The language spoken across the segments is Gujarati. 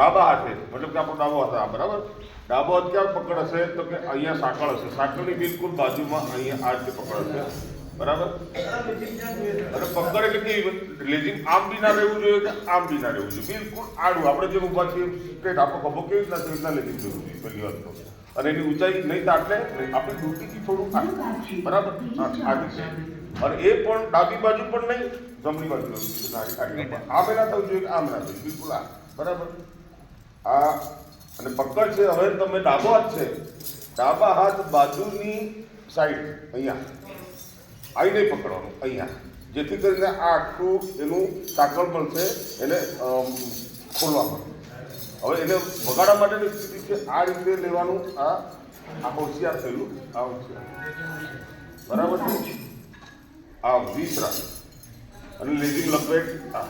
ડાબા હાથે, મતલબ કે આપણો ડાબો હાથ આ બરાબર, ડાબો હાથ ક્યાં પકડ હશે તો કે અહીંયા સાંકળ હશે, સાંકળની બિલકુલ બાજુમાં અહીંયા આ રીતે પકડ હશે બરાબર. અને પકડ એટલે કે લેઝિંગ આમ બી ના રહેવું જોઈએ કે આમ બી ના રહેવું જોઈએ, બિલકુલ આડું. આપણે જેમ ઊભા છીએ કે આપણો ખભો કેવી રીતના છે એટલા લેઝિંગ રહેવું જોઈએ પહેલી વાત તો. અને એની ઊંચાઈ નહીં તાટલે આપણે ડૂટીથી થોડું બરાબર આગળ છે. અને એ પણ ડાબી બાજુ પણ નહીં, જમણી બાજુ આમ ના થવું જોઈએ કે આમ ના થવું, બિલકુલ આ બરાબર. આ અને પકડ છે. હવે તમે ડાબો હાથ છે, ડાબા હાથ બાજુની સાઈડ અહીંયા આવી નહીં પકડવાનું, અહીંયા, જેથી કરીને આ આખું એનું સાંકળ મળશે એને ખોલવામાં. હવે એને વગાડવા માટેની સ્થિતિ છે આ રીતે લેવાનું. આ હોશિયાર થયેલું, આ હોશિયાર બરાબર છે. આ વિસરા અને લેઝિંગ લપેટ આ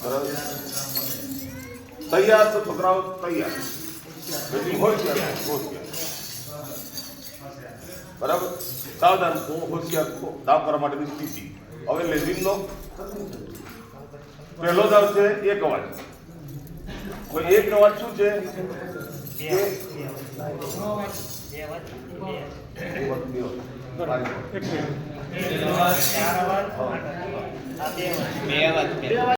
બરાબર. તૈયાર તો છોકરાઓ તૈયાર, લેઝિંગ હોશિયાર હોશિયાર બરાબર. સાવધાન હોશિયાર દાવ કરવા માટેની સ્થિતિ. હવે લેઝિંગનો પહેલો દાવ છે એક અવાજ. એક અવાજ શું છે કે